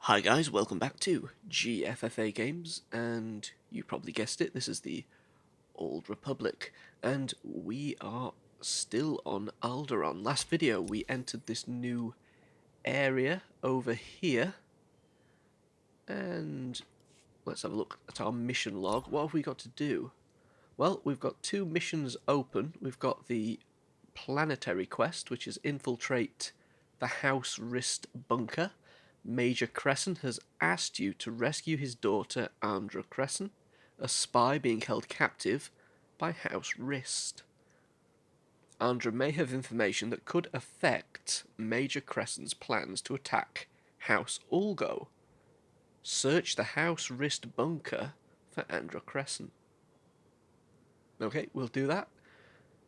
Hi guys, welcome back to GFFA Games, and you probably guessed it, this is the Old Republic, and we are still on Alderaan. Last video we entered this new area over here, and let's have a look at our mission log. What have we got to do? Well, we've got two missions open. We've got the planetary quest, which is infiltrate the House Wrist bunker. Major Crescent has asked you to rescue his daughter, Andra Crescent, a spy being held captive by House Wrist. Andra may have information that could affect Major Crescent's plans to attack House Ulgo. Search the House Wrist bunker for Andra Crescent. Okay, we'll do that.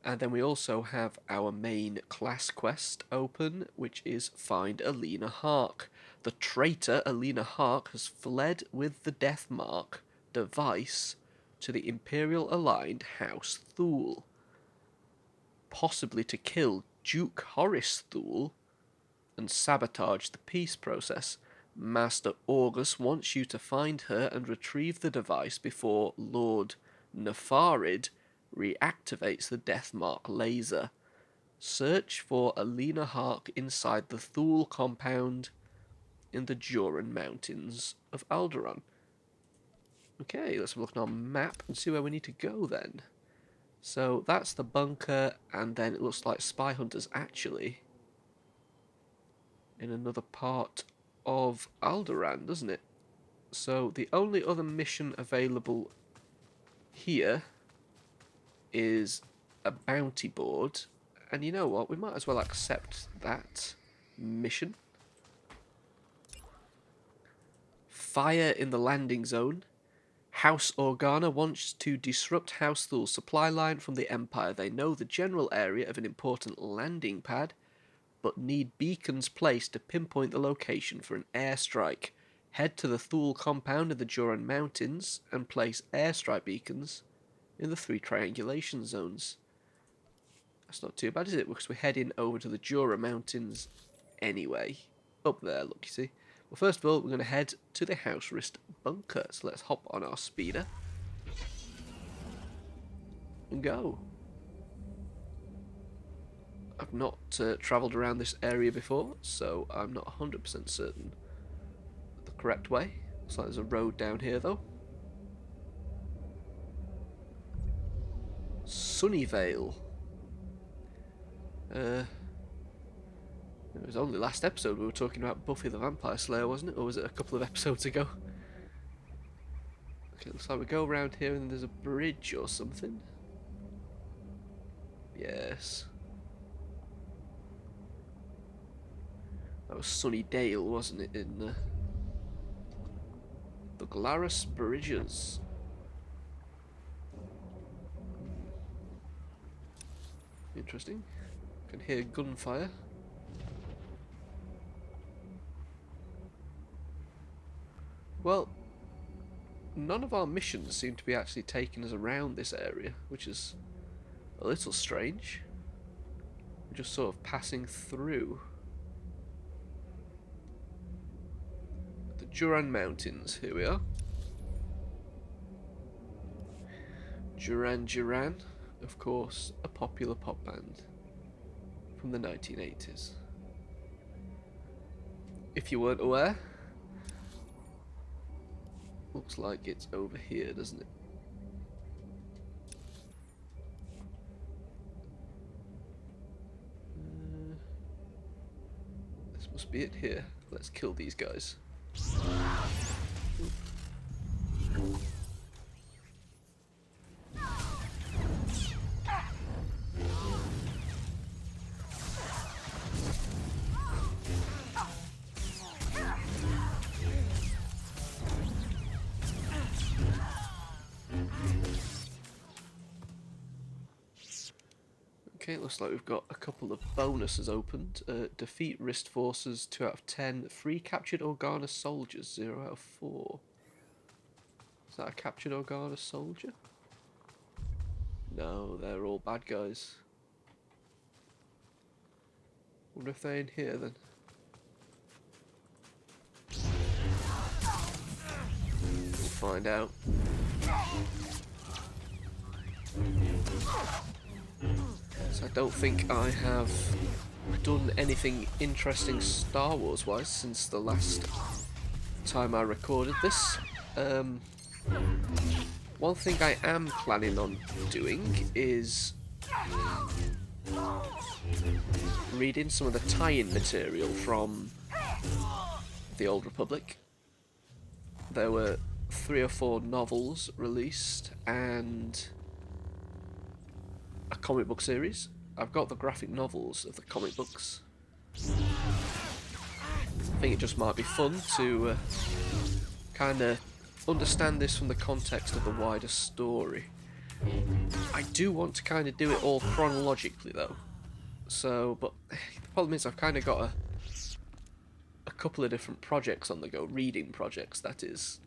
And then we also have our main class quest open, which is Find Alina Hark. The traitor Alina Hark has fled with the Death Mark device to the Imperial Aligned House Thule, possibly to kill Duke Horace Thule and sabotage the peace process. Master August wants you to find her and retrieve the device before Lord Nefarid reactivates the Death Mark laser. Search for Alina Hark inside the Thule compound in the Joran Mountains of Alderaan. Okay, let's have a look at our map and see where we need to go then. So that's the bunker, and then it looks like Spy Hunter's actually in another part of Alderaan, doesn't it? So the only other mission available here is a bounty board, and you know what, we might as well accept that mission. Fire in the landing zone. House Organa wants to disrupt House Thule's supply line from the Empire. They know the general area of an important landing pad, but need beacons placed to pinpoint the location for an airstrike. Head to the Thule compound in the Joran Mountains and place airstrike beacons in the 3 triangulation zones. That's not too bad, is it? Because we're heading over to the Jura Mountains anyway. Up there, look, you see. Well, first of all, we're going to head to the House Wrist bunker. So let's hop on our speeder and go. I've not travelled around this area before, so I'm not 100% certain the correct way. Looks like there's a road down here, though. Sunnyvale. It was only last episode we were talking about Buffy the Vampire Slayer, wasn't it? Or was it a couple of episodes ago? Okay, looks like we go around here and there's a bridge or something. Yes. That was Sunnydale, wasn't it? In the Glarus Bridges. Interesting. Can hear gunfire. Well, none of our missions seem to be actually taking us around this area, which is a little strange. We're just sort of passing through the Joran Mountains. Here we are. Duran, of course, a popular pop band from the 1980s. If you weren't aware, looks like it's over here, doesn't it? This must be it here. Let's kill these guys. Okay, it looks like we've got a couple of bonuses opened. Defeat Wrist forces 2 out of 10. Free captured Organa soldiers 0 out of 4. Is that a captured Organa soldier? No, they're all bad guys. Wonder if they're in here then. find out. So I don't think I have done anything interesting Star Wars wise since the last time I recorded this. One thing I am planning on doing is reading some of the tie-in material from the Old Republic. There were 3 or 4 novels released and a comic book series. I've got the graphic novels of the comic books. I think it just might be fun to kind of understand this from the context of the wider story. I do want to kind of do it all chronologically though. So, but the problem is I've kind of got a couple of different projects on the go, reading projects that is,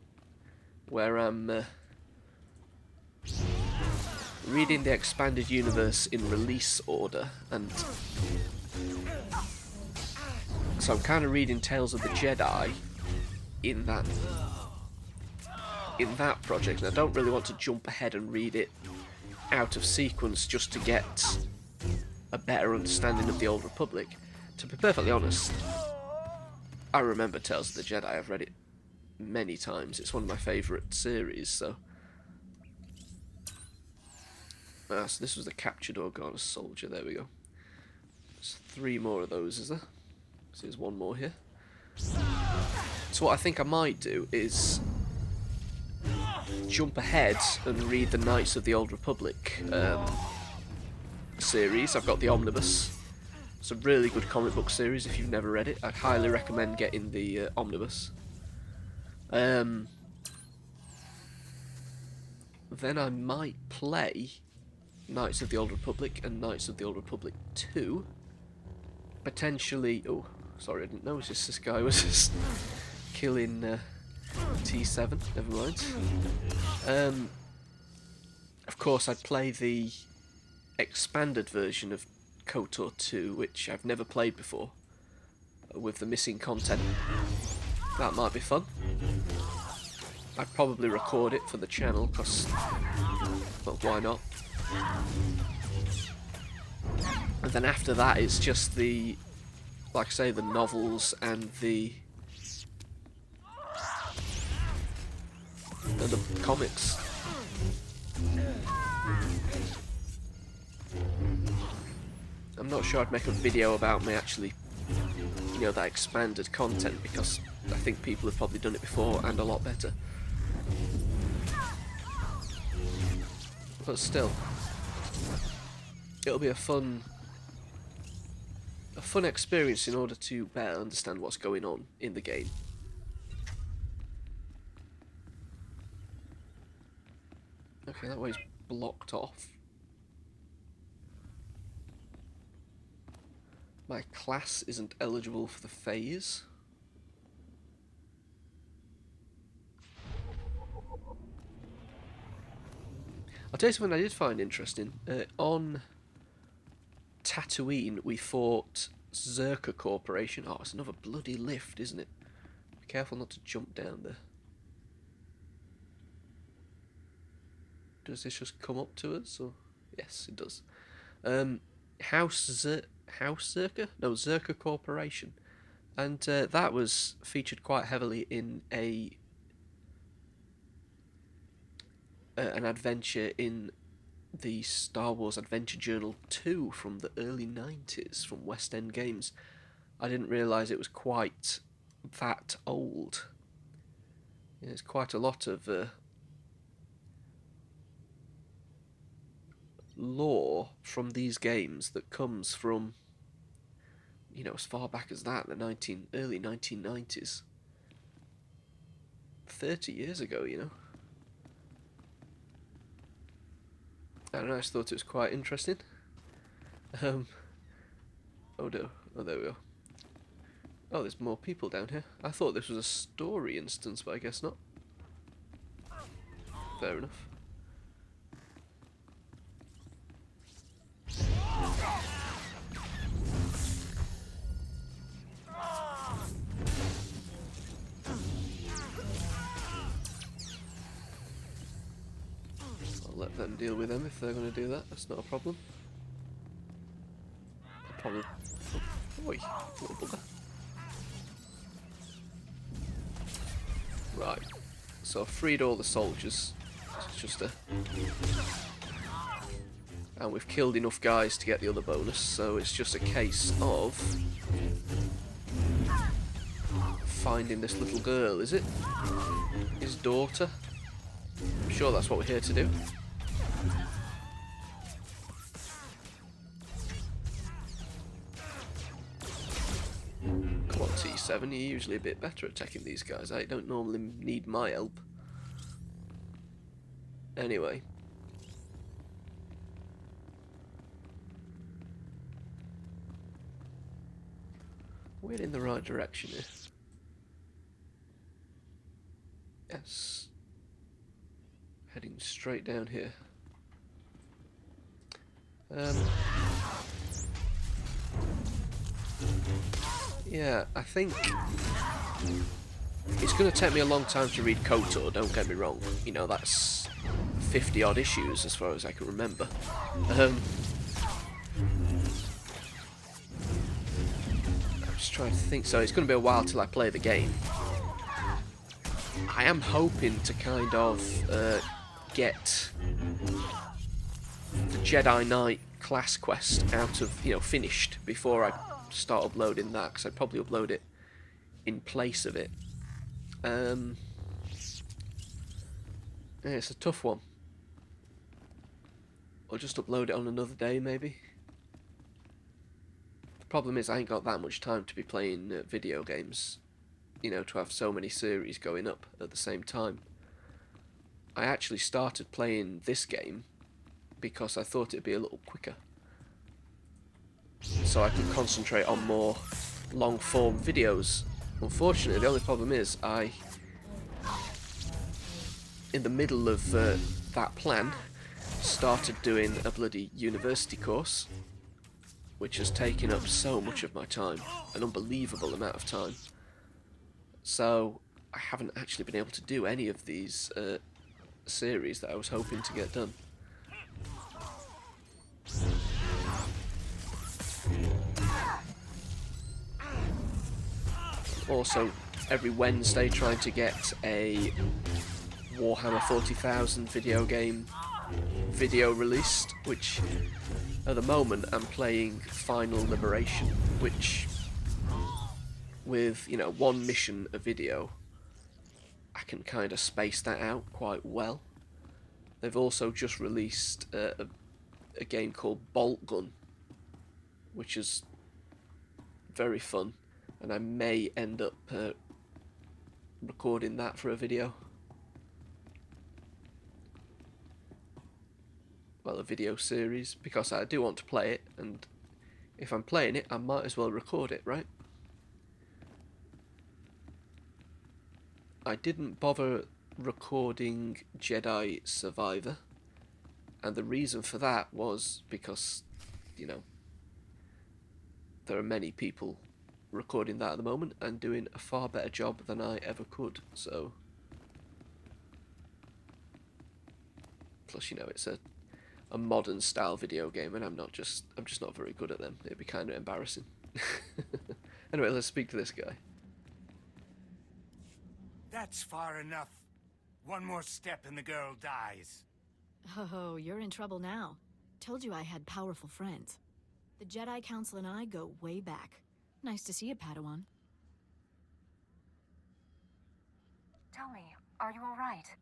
where I'm reading the expanded universe in release order, and so I'm kind of reading Tales of the Jedi in that project, and I don't really want to jump ahead and read it out of sequence just to get a better understanding of the Old Republic. To be perfectly honest, I remember Tales of the Jedi. I've read it many times. It's one of my favourite series, so... so this was the captured Organa soldier. There we go. There's 3 more of those, is there? So there's 1 more here. So what I think I might do is jump ahead and read the Knights of the Old Republic series. I've got the Omnibus. It's a really good comic book series. If you've never read it, I'd highly recommend getting the Omnibus. Then I might play Knights of the Old Republic and Knights of the Old Republic 2. Potentially... Oh, sorry, I didn't notice this guy was just killing T7. Never mind. Of course, I'd play the expanded version of KOTOR 2, which I've never played before, with the missing content. That might be fun. I'd probably record it for the channel, because, well, why not? And then after that, it's just the, like I say, the novels and the comics. I'm not sure I'd make a video about me actually, you know, that expanded content, because I think people have probably done it before and a lot better. But still, it'll be a fun experience in order to better understand what's going on in the game. Okay, that way's blocked off. My class isn't eligible for the phase. I'll tell you something I did find interesting. On Tatooine, we fought Zerka Corporation. Oh, it's another bloody lift, isn't it? Be careful not to jump down there. Does this just come up to us? Or yes, it does. House Zerka? No, Zerka Corporation. And that was featured quite heavily in an adventure in the Star Wars Adventure Journal 2 from the early 90s from West End Games. I didn't realise it was quite that old. There's quite a lot of lore from these games that comes from, you know, as far back as that, the early 1990s. 30 years ago, you know. I don't know, I just thought it was quite interesting. Oh no, oh there we go. Oh, there's more people down here. I thought this was a story instance, but I guess not. Fair enough. let them deal with them if they're going to do that. That's not a problem. I'll probably... Oh, oi, little bugger. Right. So I've freed all the soldiers. It's just a... And we've killed enough guys to get the other bonus, so it's just a case of... finding this little girl, is it? His daughter? I'm sure that's what we're here to do. Come on, T7, you're usually a bit better at taking these guys. I don't normally need my help. Anyway. We're in the right direction here. Yes. Heading straight down here. Yeah, I think it's going to take me a long time to read KOTOR, don't get me wrong. You know, that's 50 odd issues as far as I can remember. I'm just trying to think, so it's going to be a while till I play the game. I am hoping to kind of get the Jedi Knight class quest out of, you know, finished before I start uploading that, because I'd probably upload it in place of it. Yeah, it's a tough one. Or just upload it on another day, maybe. The problem is I ain't got that much time to be playing video games, you know, to have so many series going up at the same time. I actually started playing this game because I thought it'd be a little quicker, so I could concentrate on more long-form videos. Unfortunately, the only problem is in the middle of that plan, started doing a bloody university course, which has taken up so much of my time, an unbelievable amount of time. So I haven't actually been able to do any of these series that I was hoping to get done. Also, every Wednesday trying to get a Warhammer 40,000 video released, which at the moment I'm playing Final Liberation, which with, you know, one mission a video, I can kind of space that out quite well. They've also just released a game called Bolt Gun, which is very fun, and I may end up recording that for a video. Well, a video series, because I do want to play it, and if I'm playing it, I might as well record it, right? I didn't bother recording Jedi Survivor, and the reason for that was because, you know, there are many people recording that at the moment and doing a far better job than I ever could, so... Plus, you know, it's a modern style video game, and I'm just not very good at them. It'd be kind of embarrassing. Anyway, let's speak to this guy. That's far enough. One more step and the girl dies. Oh, you're in trouble now. Told you I had powerful friends. The Jedi Council and I go way back. Nice to see you, Padawan. Tell me, are you all right?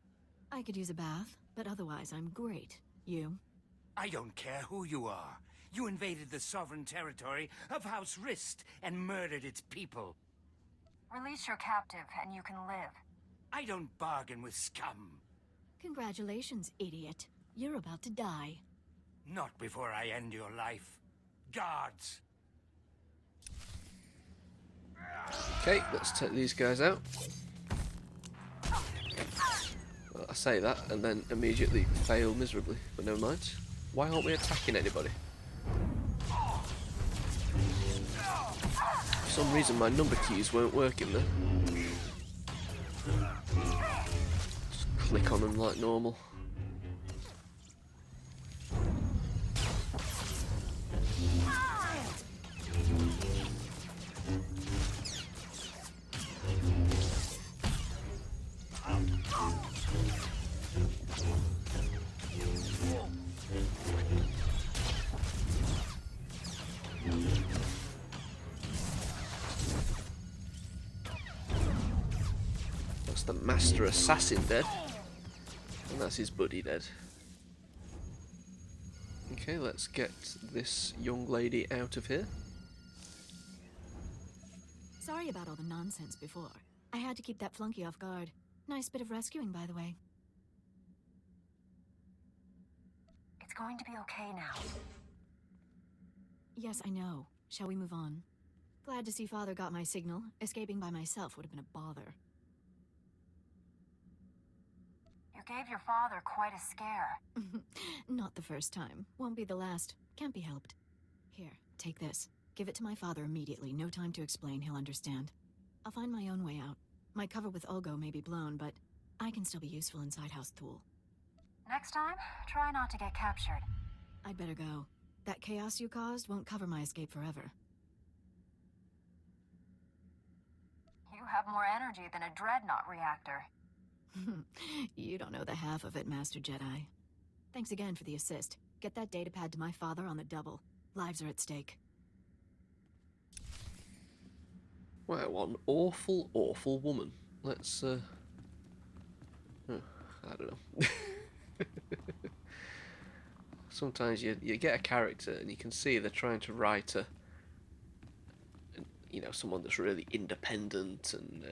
I could use a bath, but otherwise I'm great. You? I don't care who you are. You invaded the sovereign territory of House Rist and murdered its people. Release your captive and you can live. I don't bargain with scum. Congratulations, idiot. You're about to die. Not before I end your life. Guards! Okay, let's take these guys out. Well, I say that and then immediately fail miserably, but never mind. Why aren't we attacking anybody? For some reason my number keys weren't working there. Just click on them like normal. That's the master assassin dead. And that's his buddy dead. Okay, let's get this young lady out of here. Sorry about all the nonsense before. I had to keep that flunky off guard. Nice bit of rescuing, by the way. It's going to be okay now. Yes, I know. Shall we move on? Glad to see Father got my signal. Escaping by myself would have been a bother. You gave your father quite a scare. Not the first time. Won't be the last. Can't be helped. Here, take this. Give it to my father immediately. No time to explain. He'll understand. I'll find my own way out. My cover with Olgo may be blown, but I can still be useful inside House Thule. Next time, try not to get captured. I'd better go. That chaos you caused won't cover my escape forever. You have more energy than a dreadnought reactor. You don't know the half of it, Master Jedi. Thanks again for the assist. Get that datapad to my father on the double. Lives are at stake. Wow, what an awful, awful woman. Let's, I don't know. Sometimes you get a character and you can see they're trying to write someone that's really independent and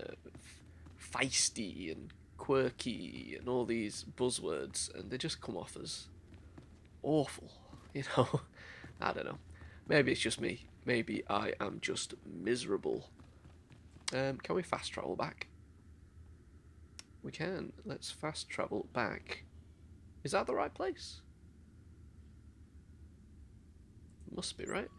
feisty and quirky and all these buzzwords, and they just come off as awful, I don't know. Maybe it's just me. Maybe I am just miserable. Can we fast travel back? We can. Let's fast travel back. Is that the right place? Must be, right?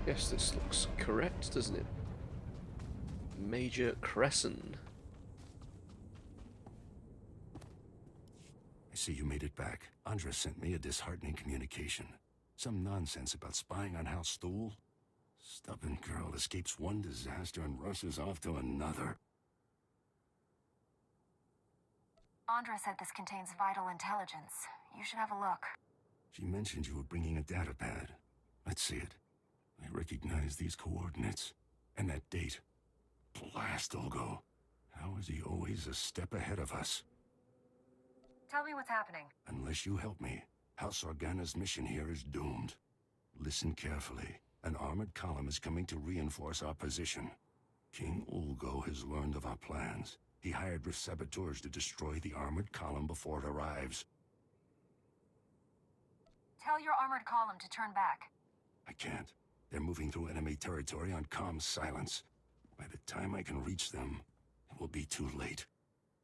Yes, this looks correct, doesn't it? Major Crescent. I see you made it back. Andra sent me a disheartening communication. Some nonsense about spying on House Thule. Stubborn girl escapes one disaster and rushes off to another. Andra said this contains vital intelligence. You should have a look. She mentioned you were bringing a datapad. Let's see it. I recognize these coordinates. And that date. Blast, Olgo. How is he always a step ahead of us? Tell me what's happening. Unless you help me, House Organa's mission here is doomed. Listen carefully. An armored column is coming to reinforce our position. King Ulgo has learned of our plans. He hired saboteurs to destroy the armored column before it arrives. Tell your armored column to turn back. I can't. They're moving through enemy territory on comm silence. By the time I can reach them, it will be too late.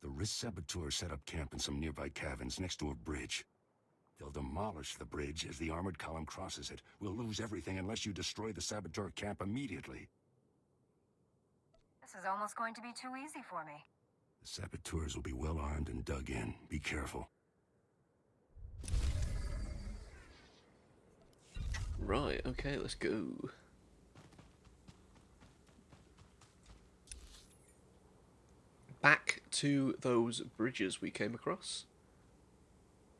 The Risk saboteurs set up camp in some nearby caverns next to a bridge. They'll demolish the bridge as the armored column crosses it. We'll lose everything unless you destroy the saboteur camp immediately. This is almost going to be too easy for me. The saboteurs will be well armed and dug in. Be careful. Right, okay, let's go. Back to those bridges we came across.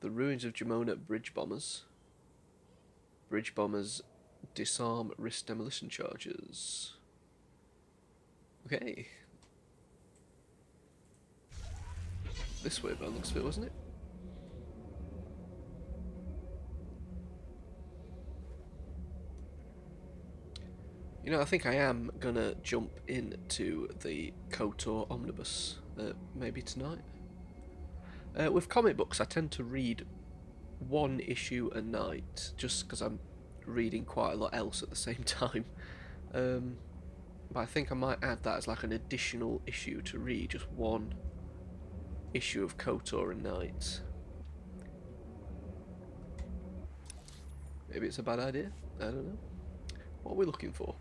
The ruins of Jamona bridge bombers. Bridge bombers disarm risk demolition charges. Okay. This way by the looks of it, wasn't it? I think I am gonna jump into the KOTOR omnibus, maybe tonight. With comic books, I tend to read one issue a night, just because I'm reading quite a lot else at the same time. But I think I might add that as like an additional issue to read, just one issue of KOTOR a night. Maybe it's a bad idea, I don't know. What are we looking for?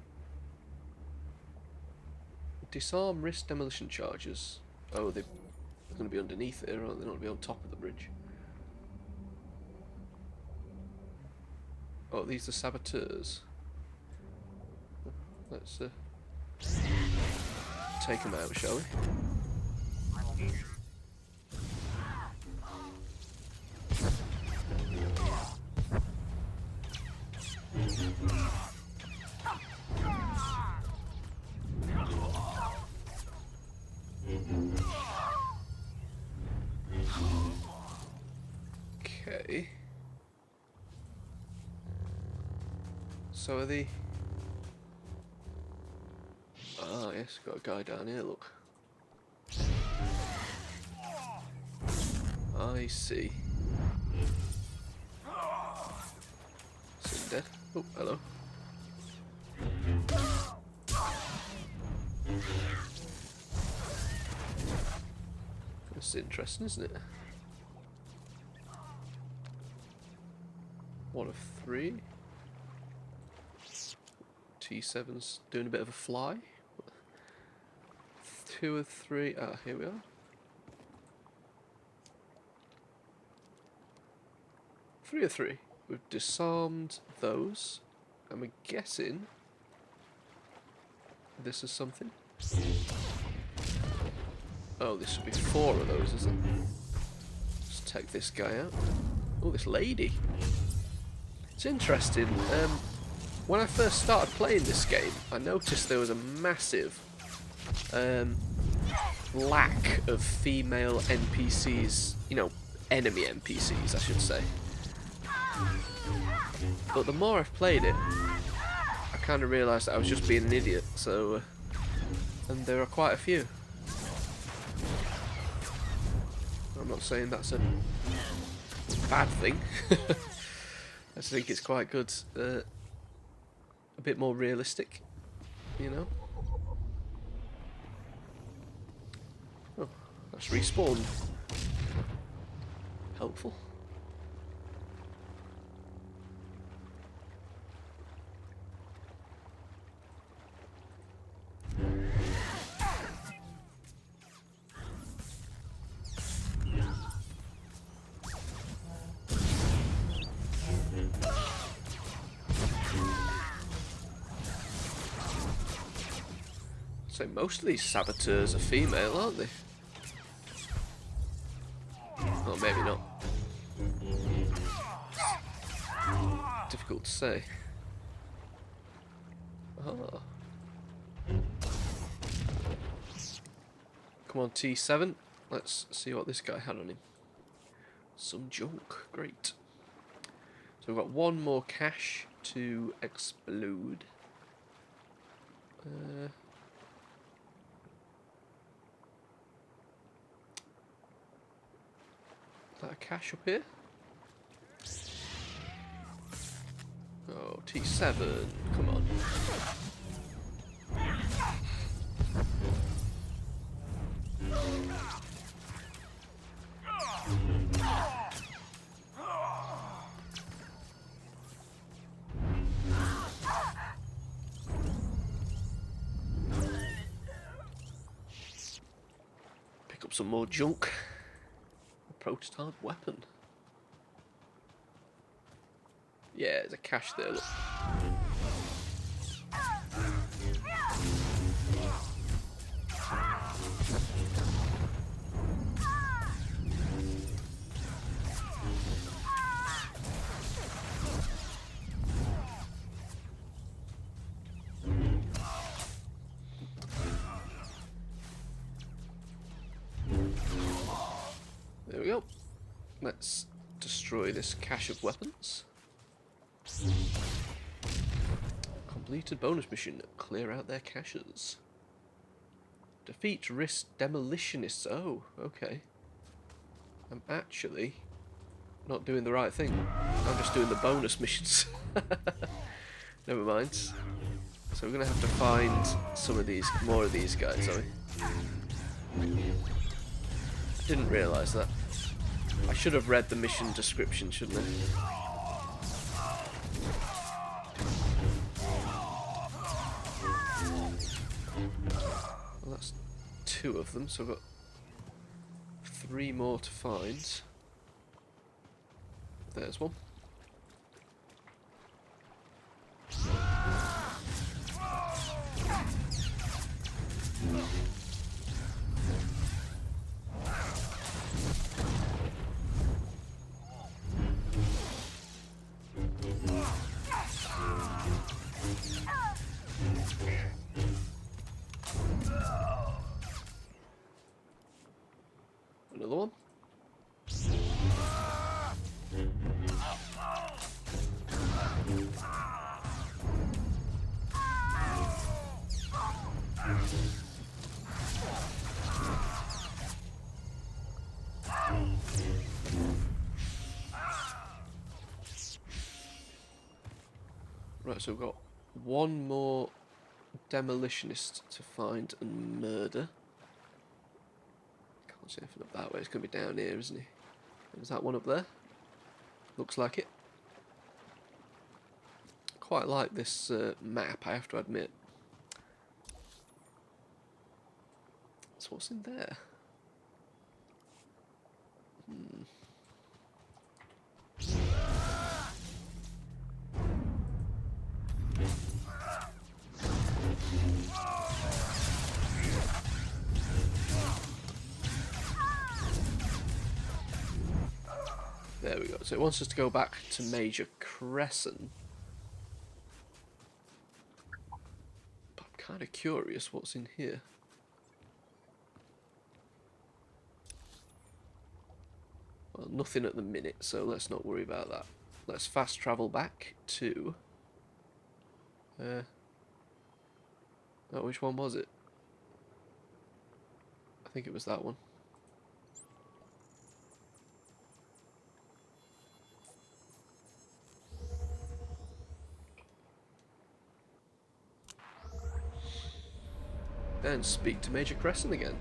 Disarm risk demolition charges. Oh, they're going to be underneath here, aren't they? They're not going to be on top of the bridge. Oh, these are saboteurs. Let's take them out, shall we? Okay. So are the... Ah, yes, got a guy down here, look. I see. Is he dead? Oh, hello. That's interesting, isn't it? 1 of 3. T7's doing a bit of a fly. 2 of 3. Ah, here we are. 3 of 3. We've disarmed those. I'm guessing this is something. Oh, this would be 4 of those, isn't it? Let's take this guy out. Oh, this lady. It's interesting. When I first started playing this game, I noticed there was a massive lack of female NPCs, you know, enemy NPCs, I should say. But the more I've played it, I kind of realised that I was just being an idiot, so... and there are quite a few. I'm not saying that's a bad thing. I just think it's quite good. A bit more realistic, you know? Oh, that's respawned. Helpful. So most of these saboteurs are female, aren't they? Oh, maybe not. Difficult to say. Oh. Come on, T7. Let's see what this guy had on him. Some junk. Great. So we've got 1 more cache to explode. Is that a cache up here? Oh, T7, come on. Pick up some more junk. Prototype weapon. Yeah, there's a cache there, look. There we go. Let's destroy this cache of weapons. Completed bonus mission. Clear out their caches. Defeat risk demolitionists. Oh, okay. I'm actually not doing the right thing. I'm just doing the bonus missions. Never mind. So we're going to have to find some of these, more of these guys, are we? Didn't realise that. I should have read the mission description, shouldn't I? Well, that's 2 of them, so I've got 3 more to find. There's one. Another one. Right, so we've got one more demolitionist to find and murder. Can't see anything up that way. It's going to be down here, isn't he? Is that one up there? Looks like it. Quite like this map, I have to admit. So what's in there? There we go. So it wants us to go back to Major Crescent. But I'm kind of curious what's in here. Well, nothing at the minute, so let's not worry about that. Let's fast travel back to... oh, which one was it? I think it was that one. And speak to Major Crescent again.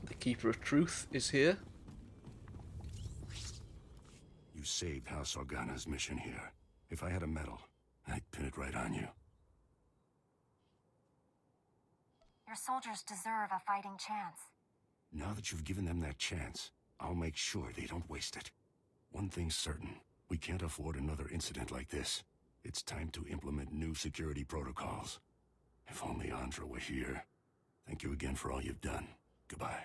The Keeper of Truth is here. You saved House Organa's mission here. If I had a medal, I'd pin it right on you. Your soldiers deserve a fighting chance. Now that you've given them that chance, I'll make sure they don't waste it. One thing's certain, we can't afford another incident like this. It's time to implement new security protocols. If only Andra were here. Thank you again for all you've done. Goodbye.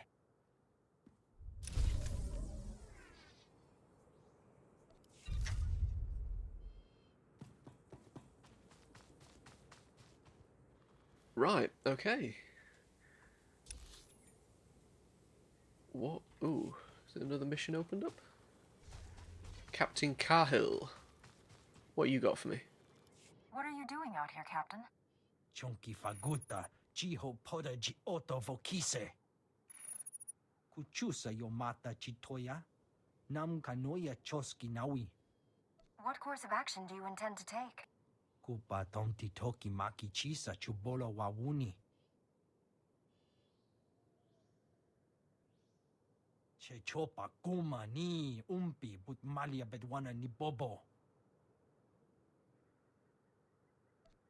Right, okay. What? Ooh, is there another mission opened up? Captain Cahill. What you got for me? What are you doing out here, Captain? Chonki faguta, jiho poda ji oto vokise. Kuchusa yomata chitoya, nam kanoya choski nawi. What course of action do you intend to take? Kupa tomti toki maki chisa chubolo wawuni. Che chopa kuma ni umpi but malia bedwana ni bobo.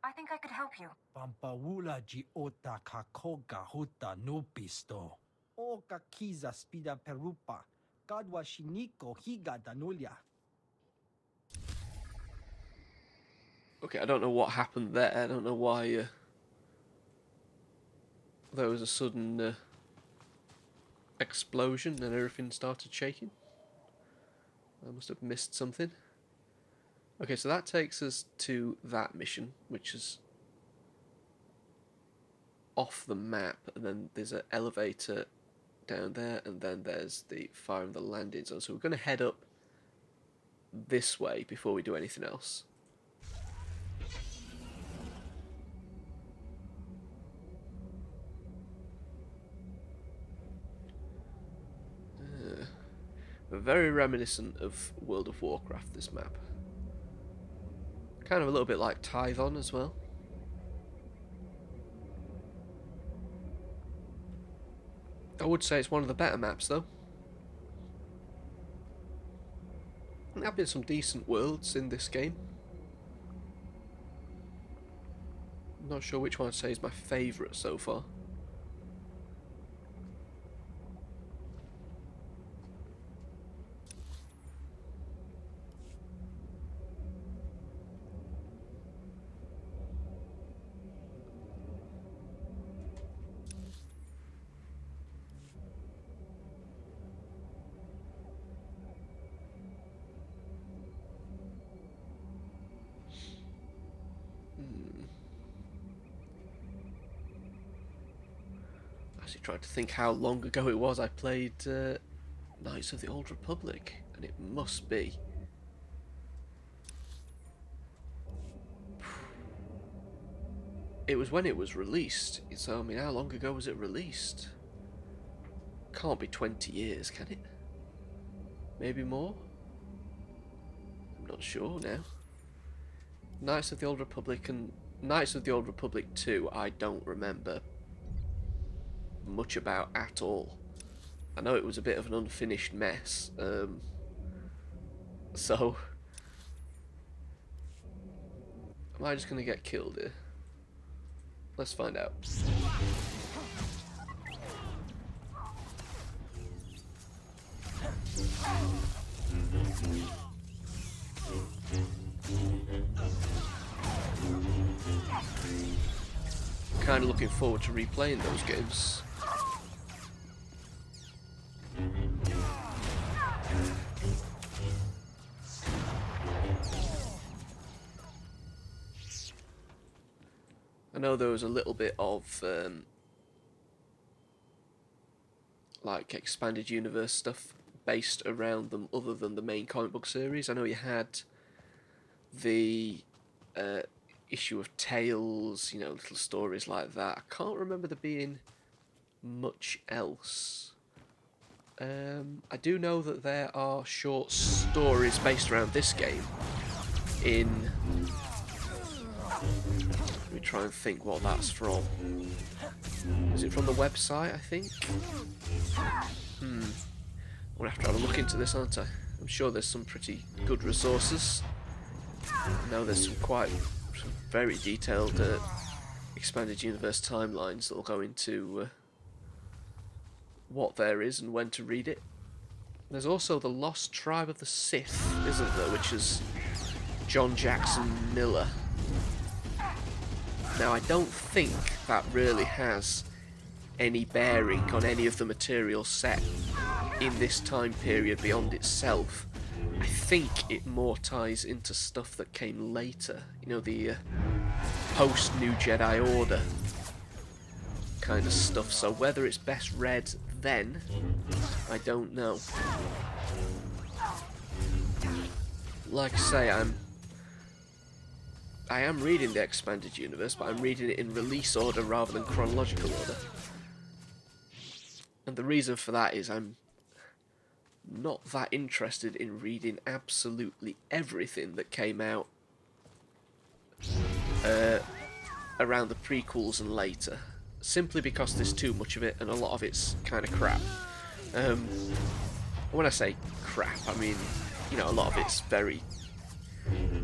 I think I could help you. Pampawula ji ota kakoga huta nupisto. Oka kiza spida perupa. Gadwa shiniko higa danulia. Okay, I don't know what happened there. I don't know why there was a sudden explosion and everything started shaking. I must have missed something. Okay, so that takes us to that mission, which is off the map, and then there's an elevator down there, and then there's the fire and the landing zone. So we're going to head up this way before we do anything else. Very reminiscent of World of Warcraft, this map. Kind of a little bit like Tython as well. I would say it's one of the better maps though. There have been some decent worlds in this game. I'm not sure which one I'd say is my favourite so far. Actually trying to think how long ago it was I played Knights of the Old Republic, and it must be. It was when it was released, so I mean, how long ago was it released? Can't be 20 years, can it? Maybe more? I'm not sure now. Knights of the Old Republic and Knights of the Old Republic 2, I don't remember much about at all. I know it was a bit of an unfinished mess. So, am I just going to get killed here? Let's find out. Kind of looking forward to replaying those games. I know there was a little bit of like expanded universe stuff based around them other than the main comic book series. I know you had the issue of Tales, you know, little stories like that. I can't remember there being much else. I do know that there are short stories based around this game in... Let me try and think what that's from. Is it from the website, I think? I'm gonna have to have a look into this, aren't I? I'm sure there's some pretty good resources. I know there's some very detailed expanded universe timelines that'll go into what there is and when to read it. There's also the Lost Tribe of the Sith, isn't there, which is John Jackson Miller. Now, I don't think that really has any bearing on any of the material set in this time period beyond itself. I think it more ties into stuff that came later, you know, the post-New Jedi Order kind of stuff, so whether it's best read then, I don't know. Like I say, I am reading the expanded universe, but I'm reading it in release order rather than chronological order. And the reason for that is I'm not that interested in reading absolutely everything that came out around the prequels and later, simply because there's too much of it and a lot of it's kind of crap. When I say crap, I mean, you know, a lot of it's very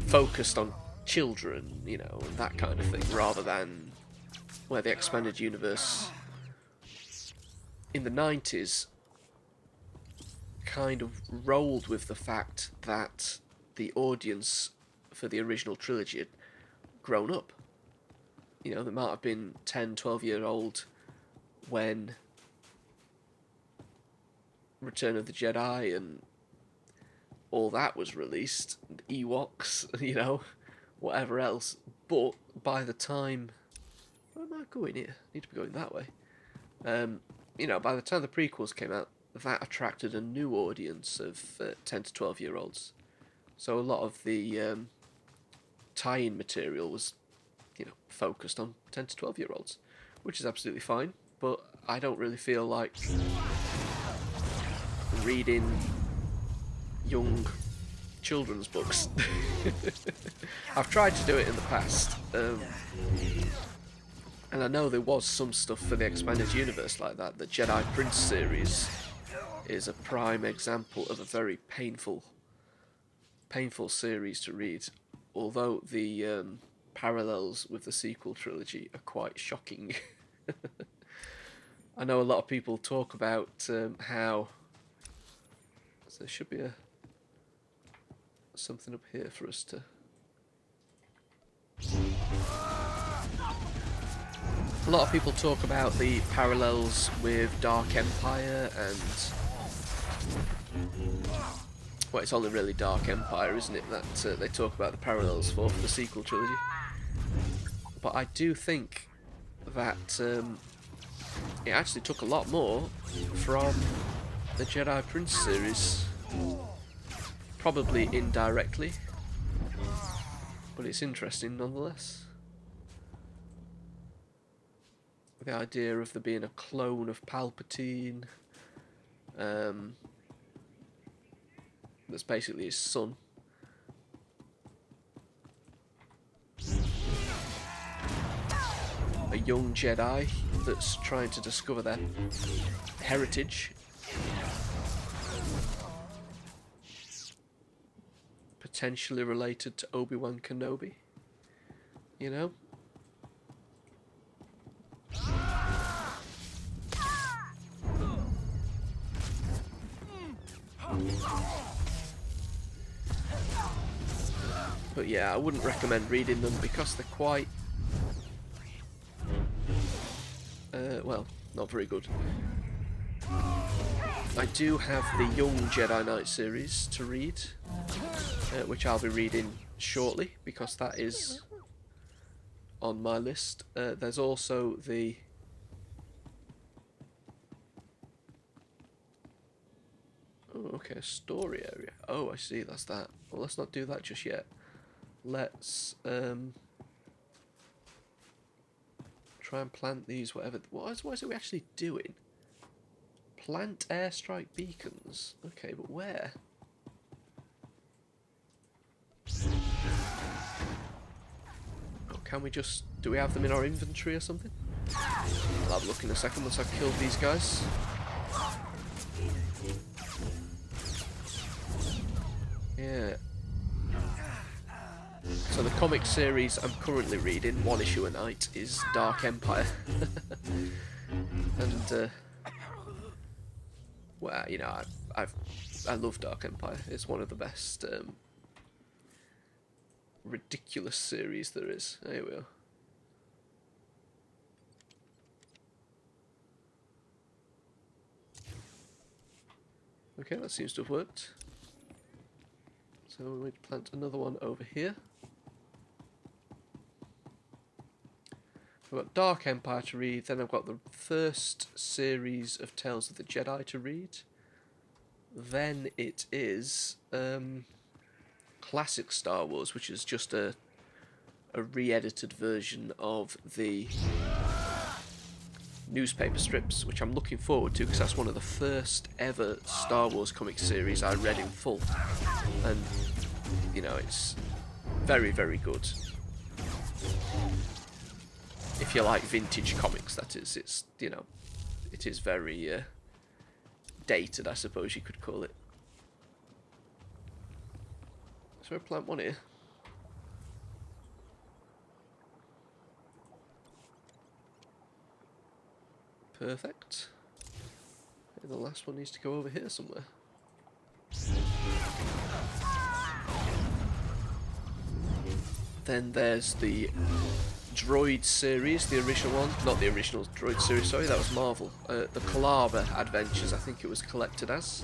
focused on children, you know, and that kind of thing, rather than where the expanded universe in the 90s kind of rolled with the fact that the audience for the original trilogy had grown up. You know, they might have been 10, 12-year-old when Return of the Jedi and all that was released, Ewoks, you know, whatever else. But by the time... Where am I going here? I need to be going that way. You know, by the time the prequels came out, that attracted a new audience of 10 to 12-year-olds. So a lot of the tie-in material was, you know, focused on 10 to 12-year-olds, which is absolutely fine, but I don't really feel like reading young children's books. I've tried to do it in the past, and I know there was some stuff for the expanded universe like that. The Jedi Prince series is a prime example of a very painful series to read, although the parallels with the sequel trilogy are quite shocking. I know a lot of people talk about how... So there should be something up here for us to... A lot of people talk about the parallels with Dark Empire and... Well, it's only really Dark Empire, isn't it, that they talk about the parallels for the sequel trilogy. But I do think that it actually took a lot more from the Jedi Prince series. Probably indirectly, but it's interesting nonetheless. The idea of there being a clone of Palpatine that's basically his son, young Jedi that's trying to discover their heritage. Potentially related to Obi-Wan Kenobi, you know? But yeah, I wouldn't recommend reading them because they're quite, well, not very good. I do have the Young Jedi Knight series to read, which I'll be reading shortly because that is on my list. There's also the okay, story area. Oh, I see, that's that. Well, let's not do that just yet. Let's try and plant these, whatever. What is it we're actually doing? Plant airstrike beacons. Okay, but where? Oh, can we just... do we have them in our inventory or something? I'll have a look in a second once I've killed these guys. Yeah. So the comic series I'm currently reading, one issue a night, is Dark Empire. And, well, you know, I love Dark Empire. It's one of the best ridiculous series there is. There we go. Okay, that seems to have worked. So we're going to plant another one over here. I've got Dark Empire to read, then I've got the first series of Tales of the Jedi to read. Then it is classic Star Wars, which is just a re-edited version of the newspaper strips, which I'm looking forward to because that's one of the first ever Star Wars comic series I read in full. And, you know, it's very, very good. If you like vintage comics, that is. It's, you know, it is very dated, I suppose you could call it. So I plant one here. Perfect. And the last one needs to go over here somewhere. Then there's the Droid series, the original one. Not the original Droid series, sorry, that was Marvel. The Kalaba Adventures, I think it was collected as.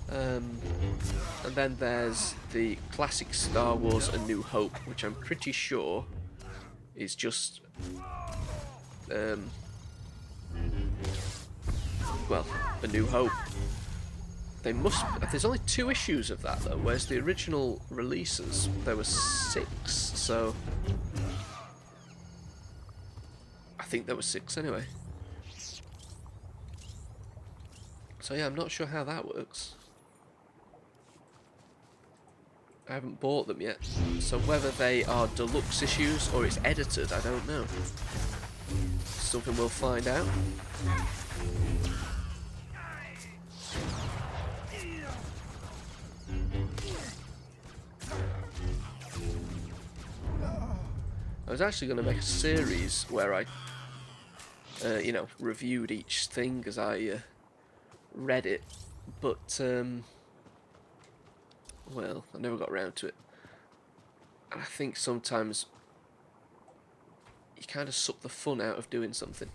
And then there's the classic Star Wars A New Hope, which I'm pretty sure is just... well, A New Hope. They must... There's only 2 issues of that, though, whereas the original releases, there were 6, so... I think there were 6 anyway. So yeah, I'm not sure how that works. I haven't bought them yet, so whether they are deluxe issues or it's edited, I don't know. Something we'll find out. I was actually going to make a series where I, you know, reviewed each thing as I read it, but, well, I never got around to it. And I think sometimes you kind of suck the fun out of doing something.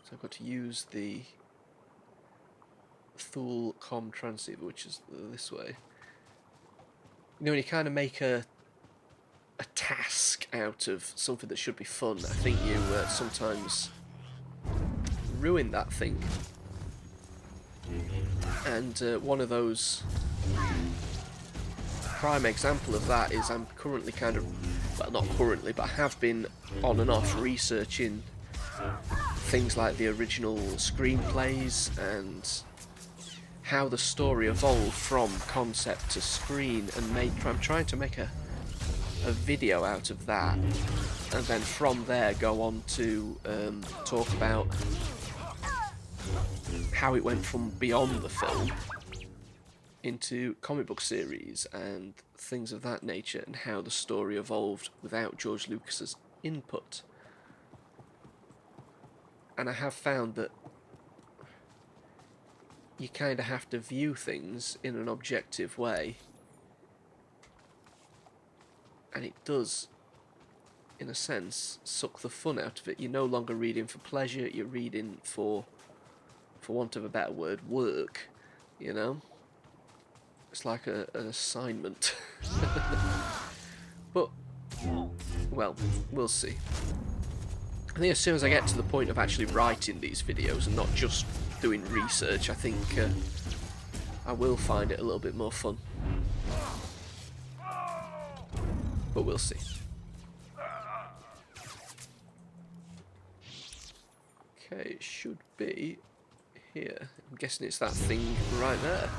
So I've got to use the Thule com transceiver, which is this way. You know, when you kind of make a task out of something that should be fun, I think you sometimes ruin that thing. And one of those prime example of that is I'm currently kind of, well, not currently, but I have been on and off researching things like the original screenplays and how the story evolved from concept to screen, and I'm trying to make a video out of that, and then from there go on to talk about how it went from beyond the film into comic book series and things of that nature, and how the story evolved without George Lucas's input. And I have found that you kind of have to view things in an objective way, and it does, in a sense, suck the fun out of it. You're no longer reading for pleasure, you're reading for want of a better word, work, you know? It's like an assignment. But, well, we'll see. I think as soon as I get to the point of actually writing these videos and not just doing research, I think I will find it a little bit more fun. But we'll see. Okay, it should be here. I'm guessing it's that thing right there.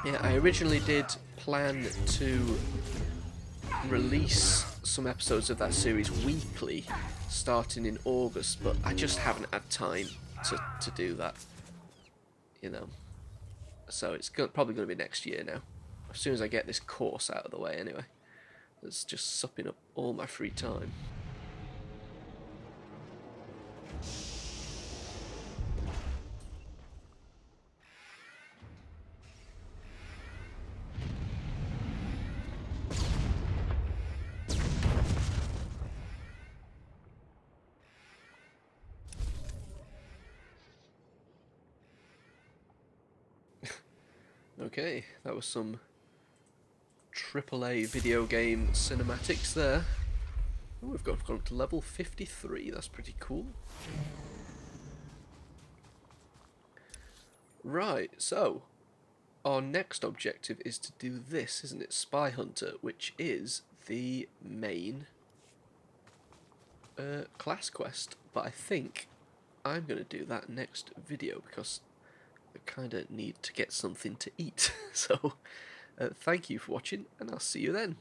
Yeah, I originally did plan to release some episodes of that series weekly starting in August, but I just haven't had time to do that, you know. So it's probably going to be next year now, as soon as I get this course out of the way anyway. It's just supping up all my free time. Okay, that was some AAA video game cinematics there. Oh, we've gone up to level 53, that's pretty cool. Right, so our next objective is to do this, isn't it? Spy Hunter, which is the main class quest. But I think I'm going to do that next video because I kind of need to get something to eat. So thank you for watching, and I'll see you then.